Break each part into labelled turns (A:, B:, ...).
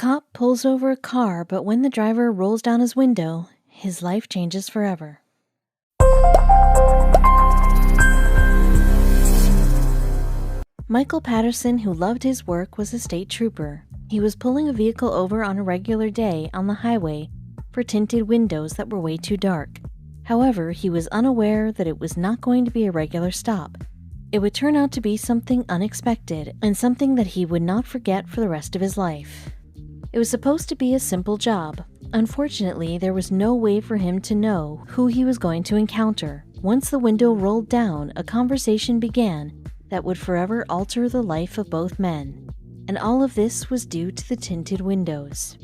A: cop pulls over a car, but when the driver rolls down his window, his life changes forever. Michael Patterson, who loved his work, was a state trooper. He was pulling a vehicle over on a regular day on the highway for tinted windows that were way too dark. However, he was unaware that it was not going to be a regular stop. It would turn out to be something unexpected and something that he would not forget for the rest of his life. It was supposed to be a simple job. Unfortunately, there was no way for him to know who he was going to encounter. Once the window rolled down, a conversation began that would forever alter the life of both men. And all of this was due to the tinted windows.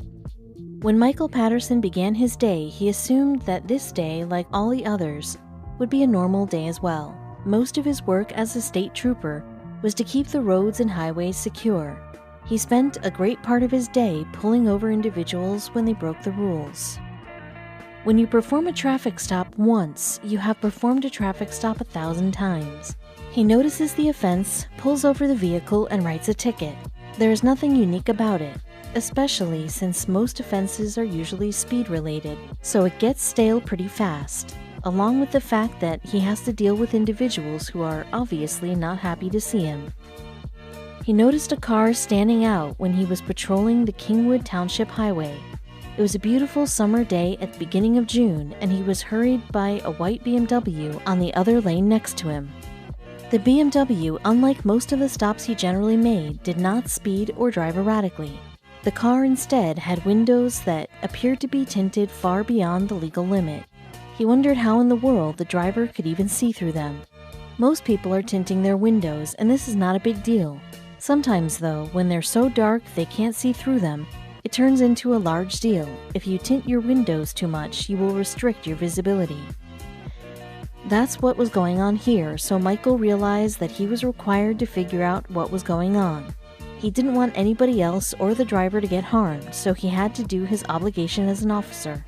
A: When Michael Patterson began his day, he assumed that this day, like all the others, would be a normal day as well. Most of his work as a state trooper was to keep the roads and highways secure. He spent a great part of his day pulling over individuals when they broke the rules. When you perform a traffic stop once, you have performed a traffic stop 1,000 times. He notices the offense, pulls over the vehicle, and writes a ticket. There is nothing unique about it, especially since most offenses are usually speed-related, so it gets stale pretty fast, along with the fact that he has to deal with individuals who are obviously not happy to see him. He noticed a car standing out when he was patrolling the Kingwood Township Highway. It was a beautiful summer day at the beginning of June, and he was hurried by a white BMW on the other lane next to him. The BMW, unlike most of the stops he generally made, did not speed or drive erratically. The car instead had windows that appeared to be tinted far beyond the legal limit. He wondered how in the world the driver could even see through them. Most people are tinting their windows, and this is not a big deal. Sometimes, though, when they're so dark they can't see through them, it turns into a large deal. If you tint your windows too much, you will restrict your visibility. That's what was going on here, so Michael realized that he was required to figure out what was going on. He didn't want anybody else or the driver to get harmed, so he had to do his obligation as an officer.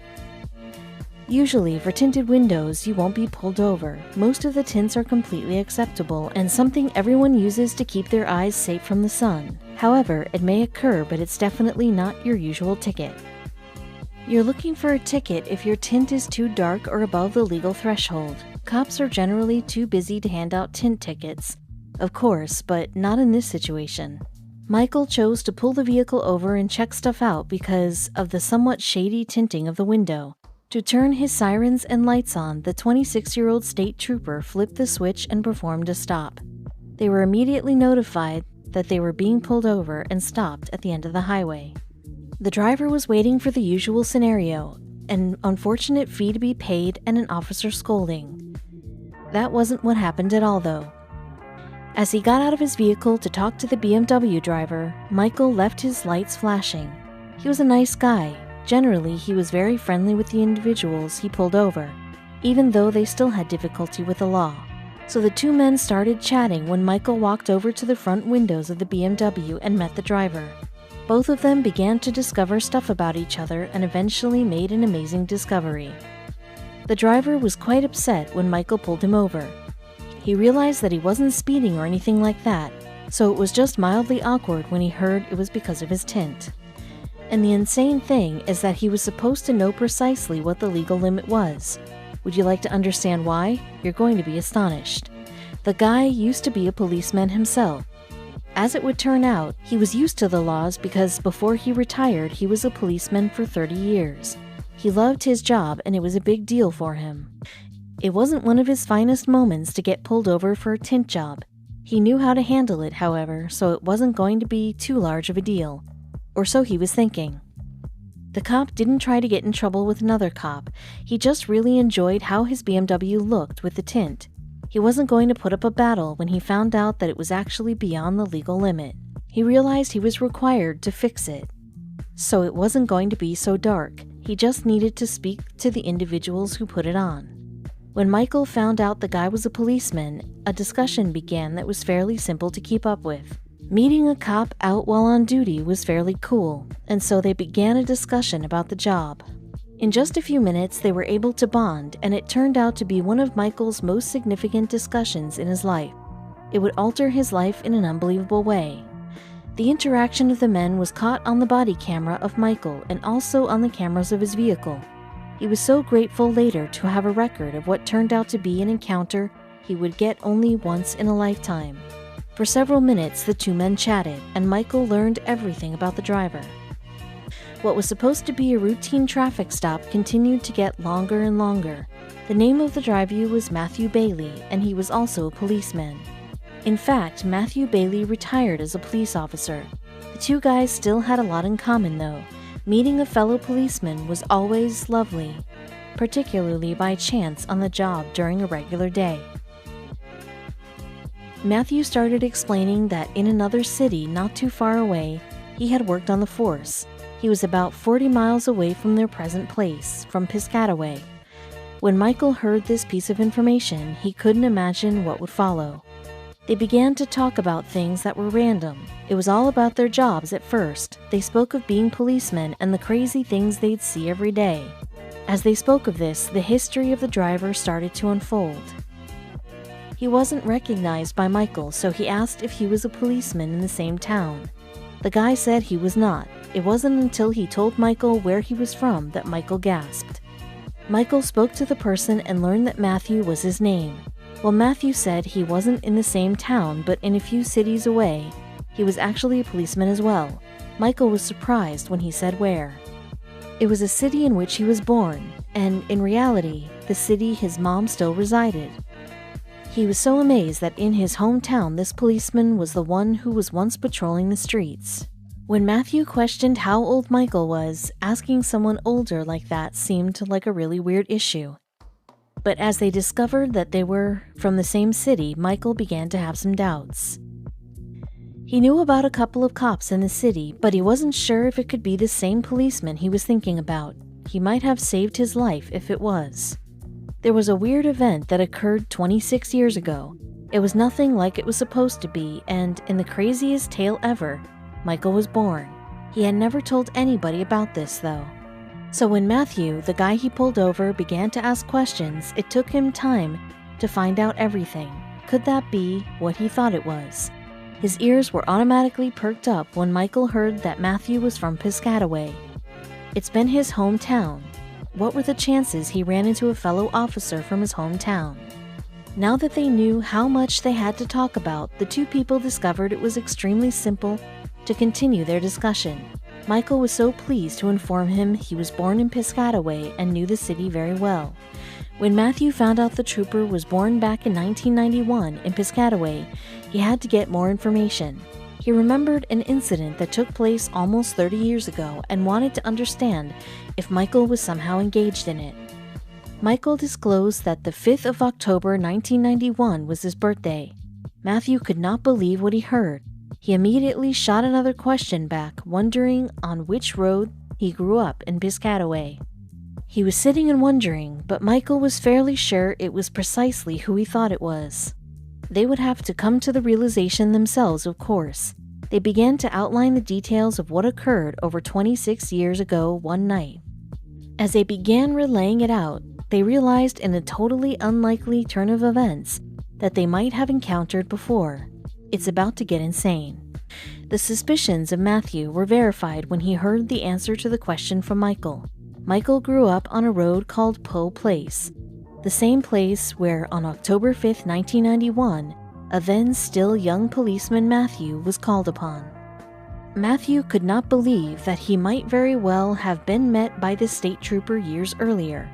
A: Usually, for tinted windows, you won't be pulled over. Most of the tints are completely acceptable and something everyone uses to keep their eyes safe from the sun. However, it may occur, but it's definitely not your usual ticket. You're looking for a ticket if your tint is too dark or above the legal threshold. Cops are generally too busy to hand out tint tickets, of course, but not in this situation. Michael chose to pull the vehicle over and check stuff out because of the somewhat shady tinting of the window. To turn his sirens and lights on, the 26-year-old state trooper flipped the switch and performed a stop. They were immediately notified that they were being pulled over and stopped at the end of the highway. The driver was waiting for the usual scenario, an unfortunate fee to be paid and an officer scolding. That wasn't what happened at all, though. As he got out of his vehicle to talk to the BMW driver, Michael left his lights flashing. He was a nice guy. Generally, he was very friendly with the individuals he pulled over, even though they still had difficulty with the law. So the two men started chatting when Michael walked over to the front windows of the BMW and met the driver. Both of them began to discover stuff about each other and eventually made an amazing discovery. The driver was quite upset when Michael pulled him over. He realized that he wasn't speeding or anything like that, so it was just mildly awkward when he heard it was because of his tint. And the insane thing is that he was supposed to know precisely what the legal limit was. Would you like to understand why? You're going to be astonished. The guy used to be a policeman himself. As it would turn out, he was used to the laws because before he retired, he was a policeman for 30 years. He loved his job and it was a big deal for him. It wasn't one of his finest moments to get pulled over for a tint job. He knew how to handle it, however, so it wasn't going to be too large of a deal. Or so he was thinking. The cop didn't try to get in trouble with another cop. He just really enjoyed how his BMW looked with the tint. He wasn't going to put up a battle when he found out that it was actually beyond the legal limit. He realized he was required to fix it. So it wasn't going to be so dark. He just needed to speak to the individuals who put it on. When Michael found out the guy was a policeman, a discussion began that was fairly simple to keep up with. Meeting a cop out while on duty was fairly cool, and so they began a discussion about the job. In just a few minutes, they were able to bond, and it turned out to be one of Michael's most significant discussions in his life. It would alter his life in an unbelievable way. The interaction of the men was caught on the body camera of Michael and also on the cameras of his vehicle. He was so grateful later to have a record of what turned out to be an encounter he would get only once in a lifetime. For several minutes, the two men chatted, and Michael learned everything about the driver. What was supposed to be a routine traffic stop continued to get longer and longer. The name of the driver was Matthew Bailey, and he was also a policeman. In fact, Matthew Bailey retired as a police officer. The two guys still had a lot in common, though. Meeting a fellow policeman was always lovely, particularly by chance on the job during a regular day. Matthew started explaining that in another city not too far away, he had worked on the force. He was about 40 miles away from their present place, from Piscataway. When Michael heard this piece of information, he couldn't imagine what would follow. They began to talk about things that were random. It was all about their jobs at first. They spoke of being policemen and the crazy things they'd see every day. As they spoke of this, the history of the driver started to unfold. He wasn't recognized by Michael, so he asked if he was a policeman in the same town. The guy said he was not. It wasn't until he told Michael where he was from that Michael gasped. Michael spoke to the person and learned that Matthew was his name. While Matthew said he wasn't in the same town but in a few cities away, he was actually a policeman as well. Michael was surprised when he said where. It was a city in which he was born, and in reality, the city his mom still resided. He was so amazed that in his hometown this policeman was the one who was once patrolling the streets. When Matthew questioned how old Michael was, asking someone older like that seemed like a really weird issue. But as they discovered that they were from the same city, Michael began to have some doubts. He knew about a couple of cops in the city, but he wasn't sure if it could be the same policeman he was thinking about. He might have saved his life if it was. There was a weird event that occurred 26 years ago. It was nothing like it was supposed to be, and in the craziest tale ever, Michael was born. He had never told anybody about this, though. So when Matthew, the guy he pulled over, began to ask questions, it took him time to find out everything. Could that be what he thought it was? His ears were automatically perked up when Michael heard that Matthew was from Piscataway. It's been his hometown. What were the chances he ran into a fellow officer from his hometown? Now that they knew how much they had to talk about, the two people discovered it was extremely simple to continue their discussion. Michael was so pleased to inform him he was born in Piscataway and knew the city very well. When Matthew found out the trooper was born back in 1991 in Piscataway, he had to get more information. He remembered an incident that took place almost 30 years ago and wanted to understand if Michael was somehow engaged in it. Michael disclosed that the 5th of October 1991 was his birthday. Matthew could not believe what he heard. He immediately shot another question back, wondering on which road he grew up in Piscataway. He was sitting and wondering, but Michael was fairly sure it was precisely who he thought it was. They would have to come to the realization themselves, of course. They began to outline the details of what occurred over 26 years ago one night. As they began relaying it out, they realized in a totally unlikely turn of events that they might have encountered before. It's about to get insane. The suspicions of Matthew were verified when he heard the answer to the question from Michael. Michael grew up on a road called Poe Place, the same place where on October 5, 1991, a then still young policeman Matthew was called upon. Matthew could not believe that he might very well have been met by the state trooper years earlier.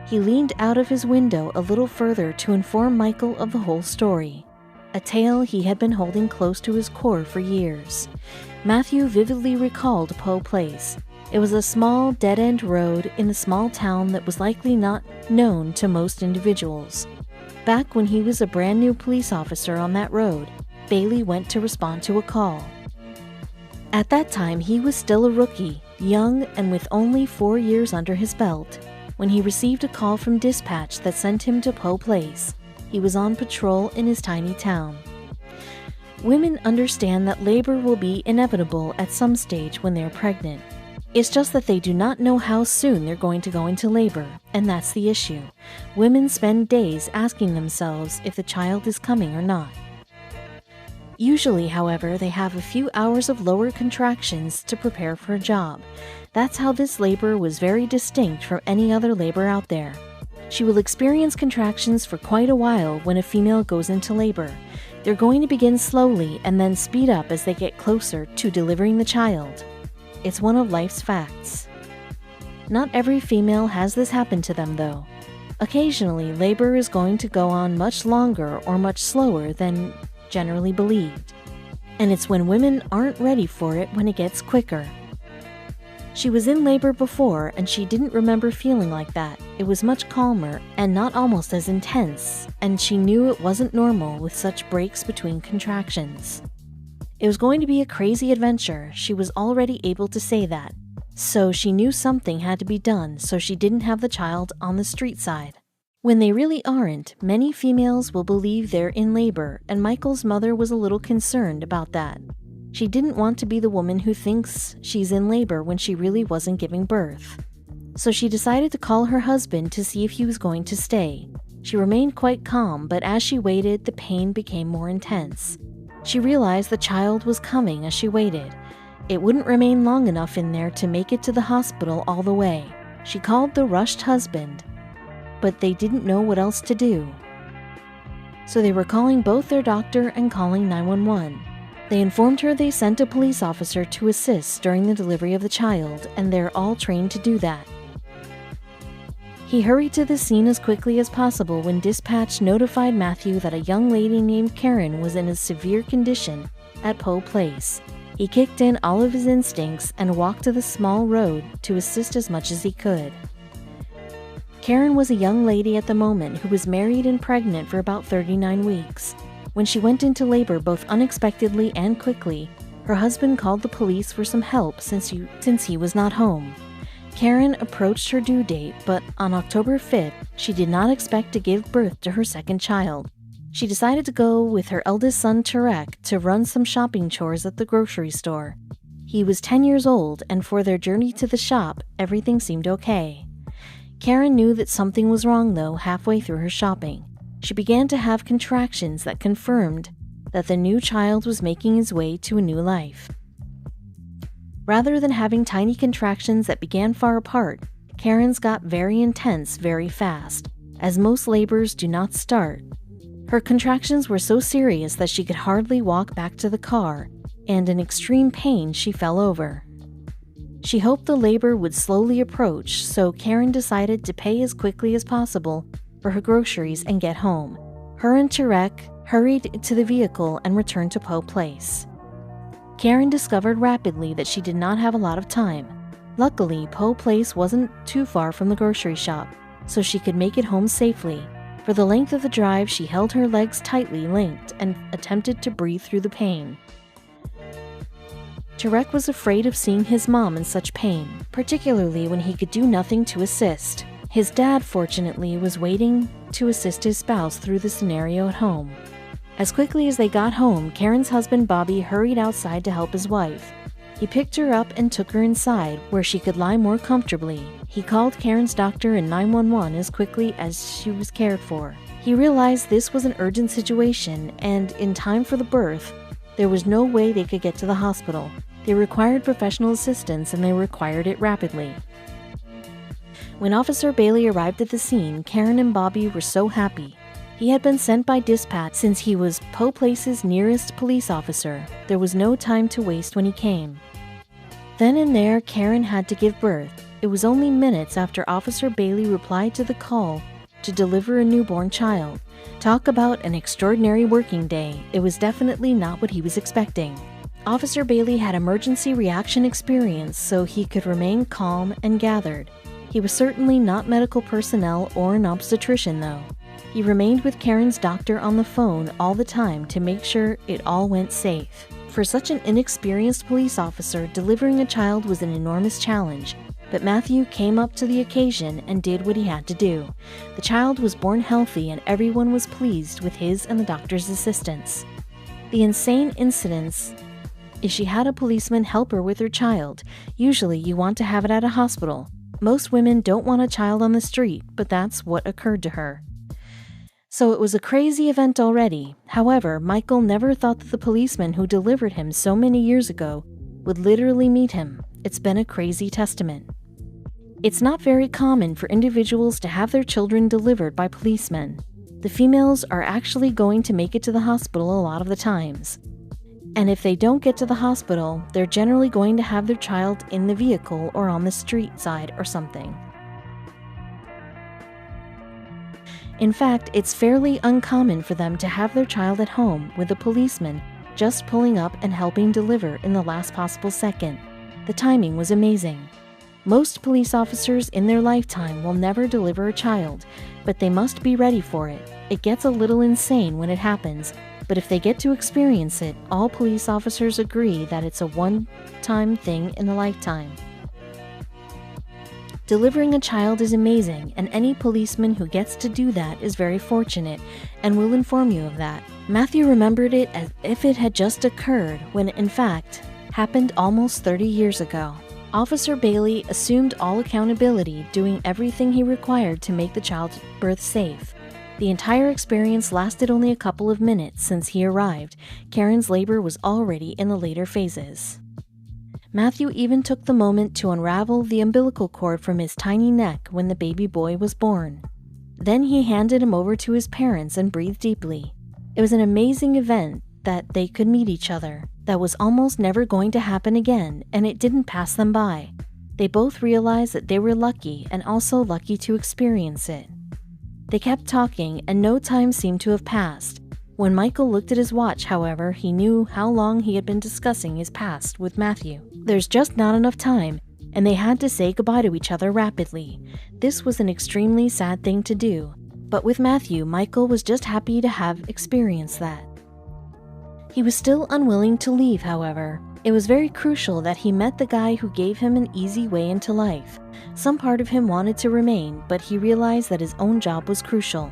A: He leaned out of his window a little further to inform Michael of the whole story, a tale he had been holding close to his core for years. Matthew vividly recalled Poe Place. It was a small, dead-end road in a small town that was likely not known to most individuals. Back when he was a brand new police officer on that road, Bailey went to respond to a call. At that time, he was still a rookie, young and with only 4 years under his belt, when he received a call from dispatch that sent him to Poe Place. He was on patrol in his tiny town. Women understand that labor will be inevitable at some stage when they're pregnant. It's just that they do not know how soon they're going to go into labor, and that's the issue. Women spend days asking themselves if the child is coming or not. Usually, however, they have a few hours of lower contractions to prepare for a job. That's how this labor was very distinct from any other labor out there. She will experience contractions for quite a while when a female goes into labor. They're going to begin slowly and then speed up as they get closer to delivering the child. It's one of life's facts. Not every female has this happen to them, though. Occasionally, labor is going to go on much longer or much slower than generally believed. And it's when women aren't ready for it when it gets quicker. She was in labor before and she didn't remember feeling like that. It was much calmer and not almost as intense, and she knew it wasn't normal with such breaks between contractions. It was going to be a crazy adventure, she was already able to say that. So she knew something had to be done so she didn't have the child on the street side. When they really aren't, many females will believe they're in labor, and Michael's mother was a little concerned about that. She didn't want to be the woman who thinks she's in labor when she really wasn't giving birth. So she decided to call her husband to see if he was going to stay. She remained quite calm, but as she waited, the pain became more intense. She realized the child was coming as she waited. It wouldn't remain long enough in there to make it to the hospital all the way. She called the rushed husband, but they didn't know what else to do. So they were calling both their doctor and calling 911. They informed her they sent a police officer to assist during the delivery of the child, and they're all trained to do that. He hurried to the scene as quickly as possible when dispatch notified Matthew that a young lady named Karen was in a severe condition at Poe Place. He kicked in all of his instincts and walked to the small road to assist as much as he could. Karen was a young lady at the moment who was married and pregnant for about 39 weeks. When she went into labor both unexpectedly and quickly, her husband called the police for some help since he was not home. Karen approached her due date, but on October 5th, she did not expect to give birth to her second child. She decided to go with her eldest son Tarek to run some shopping chores at the grocery store. He was 10 years old, and for their journey to the shop, everything seemed okay. Karen knew that something was wrong, though, halfway through her shopping. She began to have contractions that confirmed that the new child was making his way to a new life. Rather than having tiny contractions that began far apart, Karen's got very intense very fast, as most labors do not start. Her contractions were so serious that she could hardly walk back to the car, and in extreme pain she fell over. She hoped the labor would slowly approach, so Karen decided to pay as quickly as possible for her groceries and get home. Her and Tarek hurried to the vehicle and returned to Poe Place. Karen discovered rapidly that she did not have a lot of time. Luckily, Poe Place wasn't too far from the grocery shop, so she could make it home safely. For the length of the drive, she held her legs tightly linked and attempted to breathe through the pain. Tarek was afraid of seeing his mom in such pain, particularly when he could do nothing to assist. His dad, fortunately, was waiting to assist his spouse through the scenario at home. As quickly as they got home, Karen's husband Bobby hurried outside to help his wife. He picked her up and took her inside, where she could lie more comfortably. He called Karen's doctor and 911 as quickly as she was cared for. He realized this was an urgent situation, and in time for the birth, there was no way they could get to the hospital. They required professional assistance, and they required it rapidly. When Officer Bailey arrived at the scene, Karen and Bobby were so happy. He had been sent by dispatch since he was Poe Place's nearest police officer. There was no time to waste when he came. Then and there, Karen had to give birth. It was only minutes after Officer Bailey replied to the call to deliver a newborn child. Talk about an extraordinary working day. It was definitely not what he was expecting. Officer Bailey had emergency reaction experience, so he could remain calm and gathered. He was certainly not medical personnel or an obstetrician, though. He remained with Karen's doctor on the phone all the time to make sure it all went safe. For such an inexperienced police officer, delivering a child was an enormous challenge, but Matthew came up to the occasion and did what he had to do. The child was born healthy, and everyone was pleased with his and the doctor's assistance. The insane incidents is she had a policeman help her with her child. Usually you want to have it at a hospital. Most women don't want a child on the street, but that's what occurred to her. So it was a crazy event already. However, Michael never thought that the policeman who delivered him so many years ago would literally meet him. It's been a crazy testament. It's not very common for individuals to have their children delivered by policemen. The females are actually going to make it to the hospital a lot of the times. And if they don't get to the hospital, they're generally going to have their child in the vehicle or on the street side or something. In fact, it's fairly uncommon for them to have their child at home with a policeman just pulling up and helping deliver in the last possible second. The timing was amazing. Most police officers in their lifetime will never deliver a child, but they must be ready for it. It gets a little insane when it happens, but if they get to experience it, all police officers agree that it's a one-time thing in a lifetime. Delivering a child is amazing, and any policeman who gets to do that is very fortunate and will inform you of that. Matthew remembered it as if it had just occurred, when it in fact happened almost 30 years ago. Officer Bailey assumed all accountability, doing everything he required to make the child's birth safe. The entire experience lasted only a couple of minutes since he arrived. Karen's labor was already in the later phases. Matthew even took the moment to unravel the umbilical cord from his tiny neck when the baby boy was born. Then he handed him over to his parents and breathed deeply. It was an amazing event that they could meet each other. That was almost never going to happen again, and it didn't pass them by. They both realized that they were lucky and also lucky to experience it. They kept talking, and no time seemed to have passed. When Michael looked at his watch, however, he knew how long he had been discussing his past with Matthew. There's just not enough time, and they had to say goodbye to each other rapidly. This was an extremely sad thing to do, but with Matthew, Michael was just happy to have experienced that. He was still unwilling to leave, however. It was very crucial that he met the guy who gave him an easy way into life. Some part of him wanted to remain, but he realized that his own job was crucial.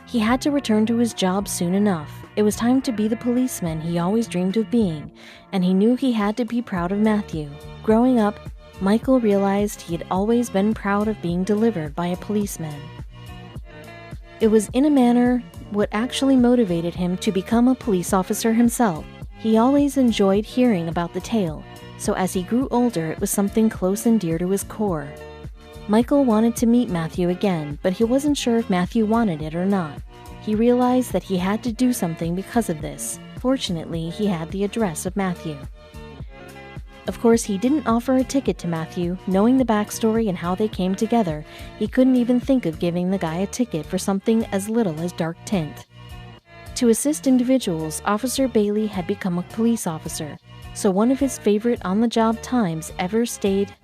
A: He had to return to his job soon enough. It was time to be the policeman he always dreamed of being, and he knew he had to be proud of Matthew. Growing up, Michael realized he had always been proud of being delivered by a policeman. It was in a manner what actually motivated him to become a police officer himself. He always enjoyed hearing about the tale, so as he grew older it was something close and dear to his core. Michael wanted to meet Matthew again, but he wasn't sure if Matthew wanted it or not. He realized that he had to do something because of this. Fortunately, he had the address of Matthew. Of course, he didn't offer a ticket to Matthew. Knowing the backstory and how they came together, he couldn't even think of giving the guy a ticket for something as little as dark tint. To assist individuals, Officer Bailey had become a police officer, so one of his favorite on-the-job times ever stayed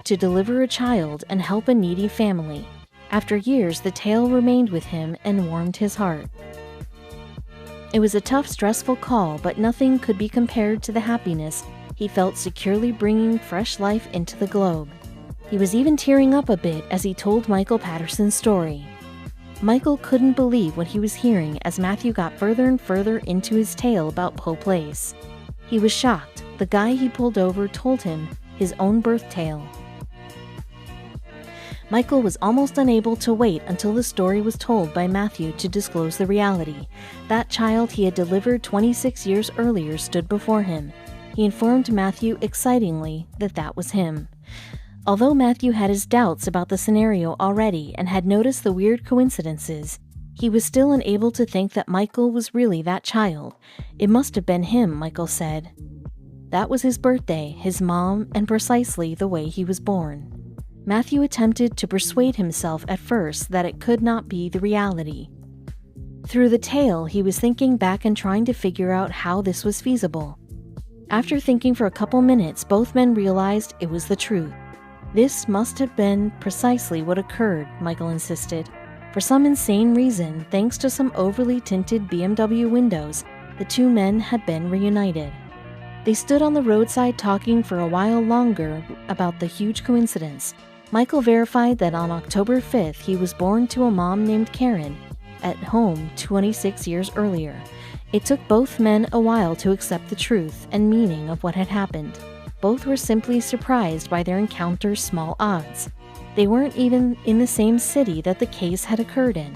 A: to deliver a child and help a needy family. After years, the tale remained with him and warmed his heart. It was a tough, stressful call, but nothing could be compared to the happiness he felt securely bringing fresh life into the globe. He was even tearing up a bit as he told Michael Patterson's story. Michael couldn't believe what he was hearing as Matthew got further and further into his tale about Poe Place. He was shocked. The guy he pulled over told him his own birth tale. Michael was almost unable to wait until the story was told by Matthew to disclose the reality. That child he had delivered 26 years earlier stood before him. He informed Matthew excitingly that that was him. Although Matthew had his doubts about the scenario already and had noticed the weird coincidences, he was still unable to think that Michael was really that child. It must have been him, Michael said. That was his birthday, his mom, and precisely the way he was born. Matthew attempted to persuade himself at first that it could not be the reality. Through the tale, he was thinking back and trying to figure out how this was feasible. After thinking for a couple minutes, both men realized it was the truth. This must have been precisely what occurred, Michael insisted. For some insane reason, thanks to some overly tinted BMW windows, the two men had been reunited. They stood on the roadside talking for a while longer about the huge coincidence. Michael verified that on October 5th, he was born to a mom named Karen at home 26 years earlier. It took both men a while to accept the truth and meaning of what had happened. Both were simply surprised by their encounter's small odds. They weren't even in the same city that the case had occurred in.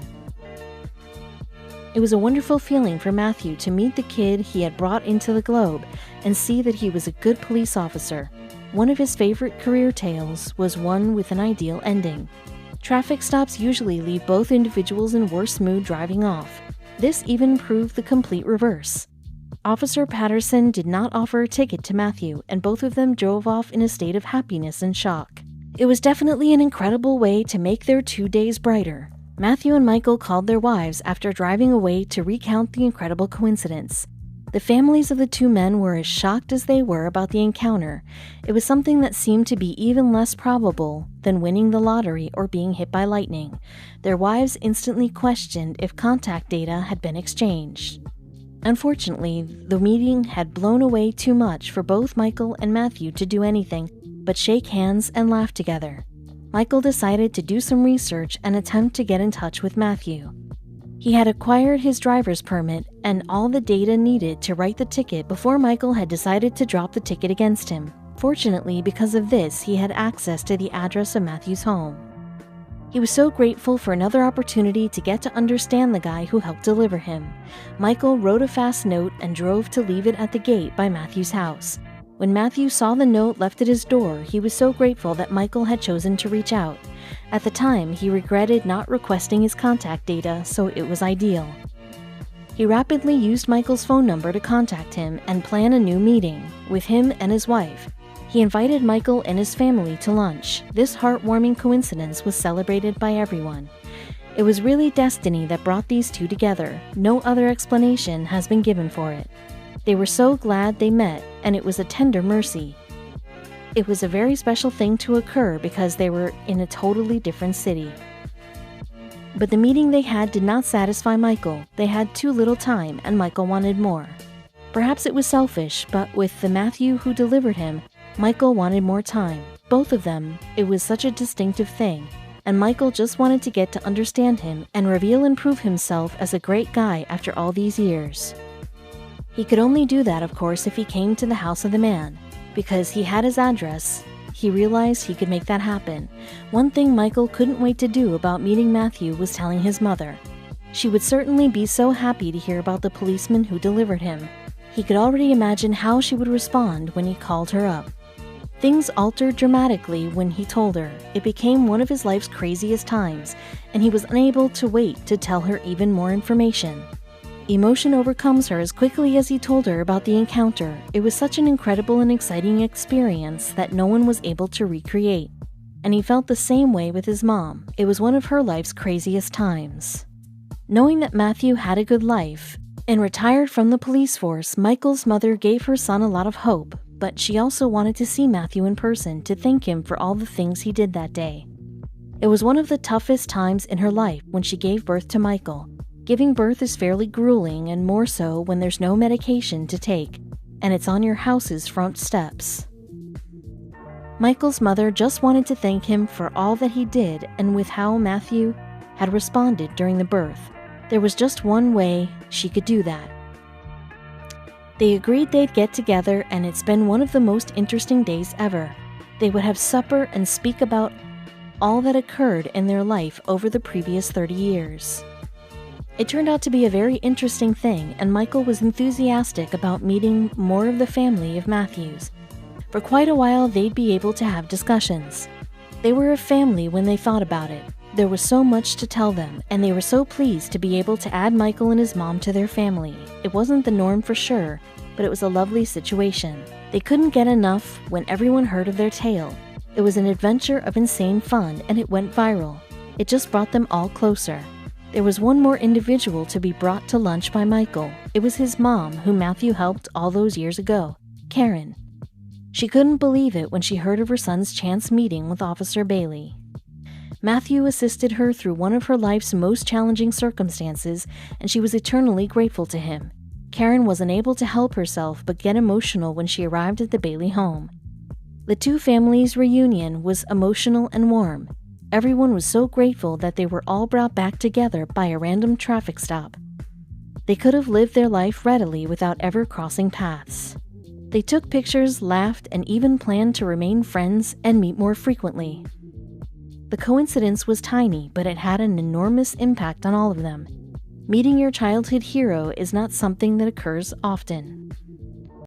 A: It was a wonderful feeling for Matthew to meet the kid he had brought into the globe and see that he was a good police officer. One of his favorite career tales was one with an ideal ending. Traffic stops usually leave both individuals in worse mood driving off. This even proved the complete reverse. Officer Patterson did not offer a ticket to Matthew, and both of them drove off in a state of happiness and shock. It was definitely an incredible way to make their 2 days brighter. Matthew and Michael called their wives after driving away to recount the incredible coincidence. The families of the two men were as shocked as they were about the encounter. It was something that seemed to be even less probable than winning the lottery or being hit by lightning. Their wives instantly questioned if contact data had been exchanged. Unfortunately, the meeting had blown away too much for both Michael and Matthew to do anything but shake hands and laugh together. Michael decided to do some research and attempt to get in touch with Matthew. He had acquired his driver's permit and all the data needed to write the ticket before Michael had decided to drop the ticket against him. Fortunately, because of this, he had access to the address of Matthew's home. He was so grateful for another opportunity to get to understand the guy who helped deliver him. Michael wrote a fast note and drove to leave it at the gate by Matthew's house. When Matthew saw the note left at his door, he was so grateful that Michael had chosen to reach out. At the time, he regretted not requesting his contact data, so it was ideal. He rapidly used Michael's phone number to contact him and plan a new meeting with him and his wife. He invited Michael and his family to lunch. This heartwarming coincidence was celebrated by everyone. It was really destiny that brought these two together. No other explanation has been given for it. They were so glad they met, and it was a tender mercy. It was a very special thing to occur because they were in a totally different city. But the meeting they had did not satisfy Michael. They had too little time, and Michael wanted more. Perhaps it was selfish, but with the Matthew who delivered him, Michael wanted more time. Both of them, it was such a distinctive thing, and Michael just wanted to get to understand him and reveal and prove himself as a great guy after all these years. He could only do that, of course, if he came to the house of the man. Because he had his address, he realized he could make that happen. One thing Michael couldn't wait to do about meeting Matthew was telling his mother. She would certainly be so happy to hear about the policeman who delivered him. He could already imagine how she would respond when he called her up. Things altered dramatically when he told her. It became one of his life's craziest times, and he was unable to wait to tell her even more information. Emotion overcomes her as quickly as he told her about the encounter. It was such an incredible and exciting experience that no one was able to recreate. And he felt the same way with his mom. It was one of her life's craziest times. Knowing that Matthew had a good life and retired from the police force, Michael's mother gave her son a lot of hope, but she also wanted to see Matthew in person to thank him for all the things he did that day. It was one of the toughest times in her life when she gave birth to Michael. Giving birth is fairly grueling, and more so when there's no medication to take, and it's on your house's front steps. Michael's mother just wanted to thank him for all that he did and with how Matthew had responded during the birth. There was just one way she could do that. They agreed they'd get together, and it's been one of the most interesting days ever. They would have supper and speak about all that occurred in their life over the previous 30 years. It turned out to be a very interesting thing, and Michael was enthusiastic about meeting more of the family of Matthews. For quite a while, they'd be able to have discussions. They were a family when they thought about it. There was so much to tell them, and they were so pleased to be able to add Michael and his mom to their family. It wasn't the norm for sure, but it was a lovely situation. They couldn't get enough when everyone heard of their tale. It was an adventure of insane fun, and it went viral. It just brought them all closer. There was one more individual to be brought to lunch by Michael. It was his mom, who Matthew helped all those years ago, Karen. She couldn't believe it when she heard of her son's chance meeting with Officer Bailey. Matthew assisted her through one of her life's most challenging circumstances, and she was eternally grateful to him. Karen wasn't able to help herself but get emotional when she arrived at the Bailey home. The two families' reunion was emotional and warm. Everyone was so grateful that they were all brought back together by a random traffic stop. They could have lived their life readily without ever crossing paths. They took pictures, laughed, and even planned to remain friends and meet more frequently. The coincidence was tiny, but it had an enormous impact on all of them. Meeting your childhood hero is not something that occurs often.